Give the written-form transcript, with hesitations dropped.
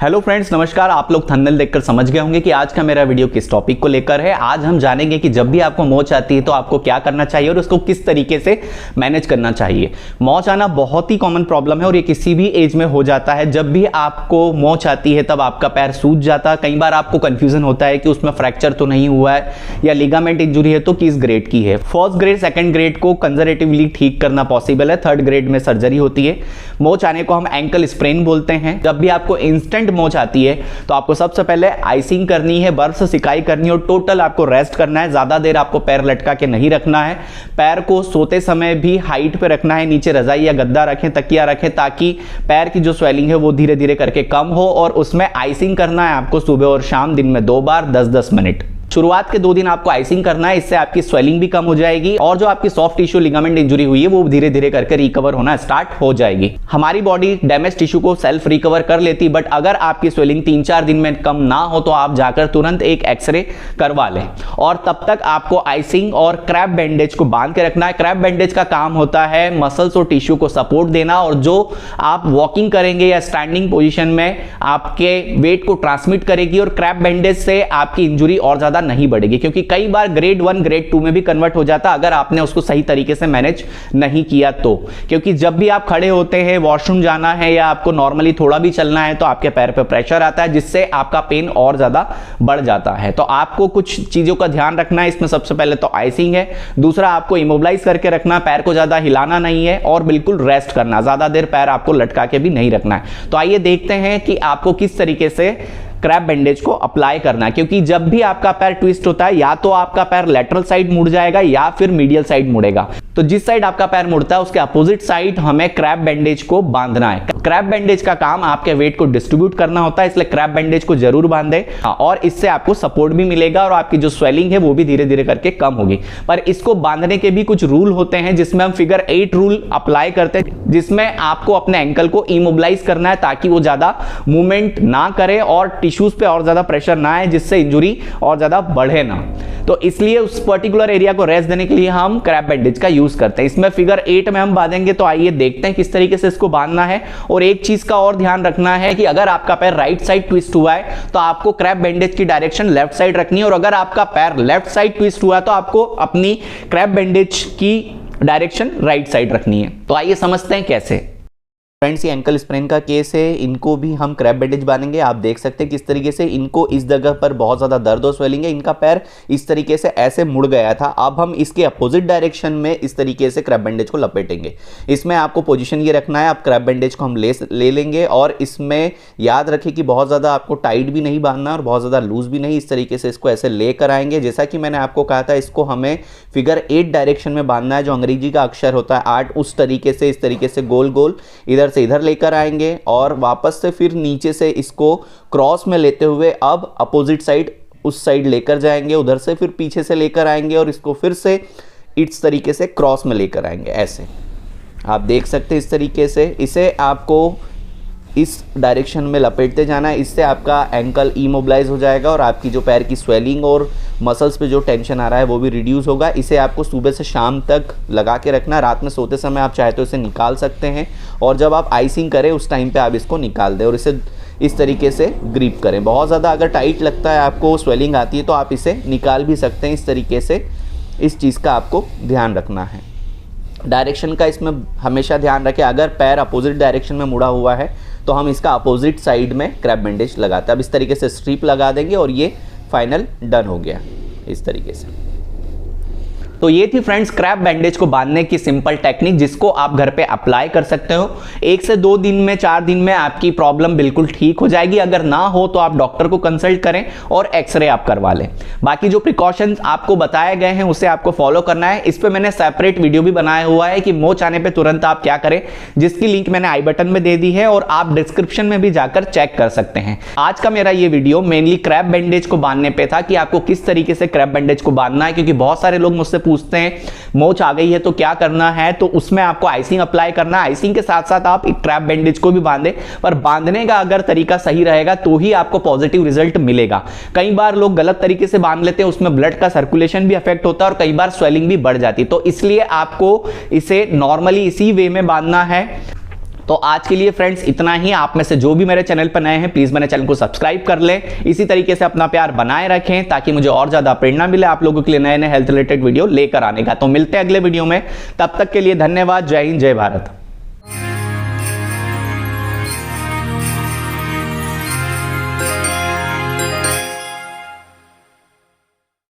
Hello friends, नमस्कार। आप लोग थंबनेल देखकर समझ गए होंगे कि आज का मेरा वीडियो किस टॉपिक को लेकर है। आज हम जानेंगे कि जब भी आपको मोच आती है तो आपको क्या करना चाहिए और उसको किस तरीके से मैनेज करना चाहिए। मोच आना बहुत ही कॉमन प्रॉब्लम है और ये किसी भी एज में हो जाता है। जब भी आपको मोच आती है तब आपका पैर सूज जाता है। कई बार आपको कंफ्यूजन होता है कि उसमें फ्रैक्चर तो नहीं हुआ है या लिगामेंट इंजुरी है तो किस ग्रेड की है। फर्स्ट ग्रेड, सेकंड ग्रेड को कंजर्वेटिवली ठीक करना पॉसिबल है, थर्ड ग्रेड में सर्जरी होती है। मोच आने को हम एंकल स्प्रेन बोलते हैं। जब भी आपको इंस्टेंट मोच आती है तो आपको सबसे पहले आइसिंग करनी है, बर्फ से सिकाई करनी है और टोटल आपको रेस्ट करना है। ज्यादा देर आपको पैर लटका के नहीं रखना है। पैर को सोते समय भी हाइट पे रखना है, नीचे रजाई या गद्दा रखें, तकिया रखें, ताकि पैर की जो स्वेलिंग है वो धीरे धीरे करके कम हो। और उसमें आइसिंग करना है आपको सुबह और शाम, दिन में 2 बार 10-10 मिनट। शुरुआत के 2 दिन आपको आइसिंग करना है, इससे आपकी स्वेलिंग भी कम हो जाएगी और जो आपकी सॉफ्ट टिश्यू लिगामेंट इंजुरी हुई है वो धीरे धीरे करके रिकवर होना स्टार्ट हो जाएगी। हमारी बॉडी डैमेज टिश्यू को सेल्फ रिकवर कर लेती, बट अगर आपकी स्वेलिंग 3-4 दिन में कम ना हो तो आप जाकर तुरंत एक एक्सरे करवा लें। और तब तक आपको आइसिंग और क्रैप बैंडेज को बांध के रखना है। क्रैप बैंडेज का काम होता है मसल्स और टिश्यू को सपोर्ट देना, और जो आप वॉकिंग करेंगे या स्टैंडिंग पोजिशन में आपके वेट को ट्रांसमिट करेगी। और क्रैप बैंडेज से आपकी इंजुरी और ज्यादा नहीं बढ़ेगी, क्योंकि कई बार ग्रेड 1 ग्रेड 2 में भी कन्वर्ट हो जाता अगर आपने उसको सही तरीके से मैनेज नहीं किया तो। क्योंकि जब भी आप खड़े होते हैं, वॉशरूम जाना है या आपको नॉर्मली थोड़ा भी चलना है तो आपके पैर पे प्रेशर आता है, जिससे आपका पेन और ज्यादा बढ़ जाता है। तो आपको कुछ चीजों का ध्यान रखना है। इसमें सबसे पहले तो आइसिंग है, दूसरा आपको इमोबिलाइज करके रखना, पैर को ज्यादा हिलाना नहीं है और बिल्कुल रेस्ट करना, ज्यादा देर पैर आपको लटका के भी नहीं रखना है। तो आइए देखते हैं कि आपको किस तरीके से क्रैप बैंडेज को अप्लाई करना है। क्योंकि जब भी आपका पैर ट्विस्ट होता है, या तो आपका पैर लेटरल साइड मुड़ जाएगा या फिर मीडियल साइड मुड़ेगा। तो जिस साइड आपका पैर मुड़ता है उसके अपोजिट साइड हमें क्रैप बैंडेज को बांधना है। क्रैप बैंडेज का काम आपके वेट को डिस्ट्रीब्यूट करना होता है, इसलिए क्रैप बैंडेज को जरूर बांधे और इससे आपको सपोर्ट भी मिलेगा और आपकी जो स्वेलिंग है वो भी धीरे धीरे करके कम होगी। पर इसको बांधने के भी कुछ रूल होते हैं, जिसमें हम फिगर 8 रूल अप्लाई करते हैं, जिसमें आपको अपने एंकल को इमोबिलाइज करना है ताकि वो ज्यादा मूवमेंट ना करे और टिश्यूज पे और ज्यादा प्रेशर ना आए, जिससे इंजुरी और ज्यादा बढ़े ना। तो इसलिए उस पर्टिकुलर एरिया को रेस्ट देने के लिए हम क्रैप बैंडेज का यूज करते हैं। इसमें फिगर 8 में हम बांधेंगे। तो आइए देखते हैं किस तरीके से इसको बांधना है। और एक चीज का और ध्यान रखना है कि अगर आपका पैर राइट साइड ट्विस्ट हुआ है तो आपको क्रैप बैंडेज की डायरेक्शन लेफ्ट साइड रखनी है, और अगर आपका पैर लेफ्ट साइड ट्विस्ट हुआ है तो आपको अपनी क्रैप बैंडेज की डायरेक्शन राइट साइड रखनी है। तो आइए समझते हैं कैसे। फ्रेंड्स, ये एंकल स्प्रेन का केस है, इनको भी हम क्रैप बैंडेज बांधेंगे। आप देख सकते हैं किस तरीके से इनको इस जगह पर बहुत ज़्यादा दर्द और स्वेलिंग है, इनका पैर इस तरीके से ऐसे मुड़ गया था। अब हम इसके अपोजिट डायरेक्शन में इस तरीके से क्रैप बैंडेज को लपेटेंगे। इसमें आपको पोजीशन ये रखना है। अब क्रैप बैंडेज को हम ले लेंगे और इसमें याद रखें कि बहुत ज़्यादा आपको टाइट भी नहीं बांधना और बहुत ज़्यादा लूज भी नहीं। इस तरीके से इसको ऐसे लेकर आएंगे। जैसा कि मैंने आपको कहा था, इसको हमें फिगर 8 डायरेक्शन में बांधना है, जो अंग्रेजी का अक्षर होता है 8, उस तरीके से इस तरीके से गोल गोल इधर से इधर लेकर आएंगे और वापस से फिर नीचे से इसको क्रॉस में लेते हुए अब अपोजिट साइड उस साइड लेकर जाएंगे, उधर से फिर पीछे से लेकर आएंगे और इसको फिर से इस तरीके से क्रॉस में लेकर आएंगे। ऐसे आप देख सकते हैं इस तरीके से इसे आपको इस डायरेक्शन में लपेटते जाना है। इससे आपका एंकल इमोबिलाइज हो जाएगा और आपकी जो पैर की स्वेलिंग और मसल्स पे जो टेंशन आ रहा है वो भी रिड्यूस होगा। इसे आपको सुबह से शाम तक लगा के रखना। रात में सोते समय आप चाहे तो इसे निकाल सकते हैं, और जब आप आइसिंग करें उस टाइम पे आप इसको निकाल दें और इसे इस तरीके से ग्रिप करें। बहुत ज़्यादा अगर टाइट लगता है, आपको स्वेलिंग आती है, तो आप इसे निकाल भी सकते हैं। इस तरीके से इस चीज़ का आपको ध्यान रखना है। डायरेक्शन का इसमें हमेशा ध्यान रखें। अगर पैर अपोजिट डायरेक्शन में मुड़ा हुआ है तो हम इसका अपोजिट साइड में क्रैप बैंडेज लगाते हैं। अब इस तरीके से स्ट्रिप लगा देंगे और ये फाइनल डन हो गया इस तरीके से। तो ये थी फ्रेंड्स क्रैप बैंडेज को बांधने की सिंपल टेक्निक, जिसको आप घर पे अप्लाई कर सकते हो। 1 से 2 दिन में, 4 दिन में आपकी प्रॉब्लम बिल्कुल ठीक हो जाएगी। अगर ना हो तो आप डॉक्टर को कंसल्ट करें और एक्सरे आप करवा लें। बाकी जो प्रिकॉशंस आपको बताए गए हैं उसे आपको फॉलो करना है। इस पे मैंने सेपरेट वीडियो भी बनाया हुआ है कि मोच आने पे तुरंत आप क्या करें, जिसकी लिंक मैंने आई बटन में दे दी है और आप डिस्क्रिप्शन में भी जाकर चेक कर सकते हैं। आज का मेरा ये वीडियो मेनली क्रैप बैंडेज को बांधने पे था कि आपको किस तरीके से क्रैप बैंडेज को बांधना है, क्योंकि बहुत सारे लोग मुझसे पूछते हैं मोच आ गई है तो क्या करना है। तो उसमें आपको आइसिंग अप्लाई करना है। आइसिंग के साथ साथ आप एक क्रैप बैंडेज को भी बांधे, पर बांधने का अगर तरीका सही रहेगा तो ही आपको पॉजिटिव रिजल्ट मिलेगा। कई बार लोग गलत तरीके से बांध लेते हैं, उसमें ब्लड का सर्कुलेशन भी अफेक्ट होता है और कई बार स्वेलिंग भी बढ़ जाती है। तो इसलिए आपको इसे नॉर्मली इसी वे में बांधना है। तो आज के लिए फ्रेंड्स इतना ही। आप में से जो भी मेरे चैनल पर नए हैं प्लीज मेरे चैनल को सब्सक्राइब कर लें, इसी तरीके से अपना प्यार बनाए रखें ताकि मुझे और ज्यादा प्रेरणा मिले आप लोगों के लिए नए नए हेल्थ रिलेटेड वीडियो लेकर आने का। तो मिलते हैं अगले वीडियो में, तब तक के लिए धन्यवाद। जय हिंद, जय भारत।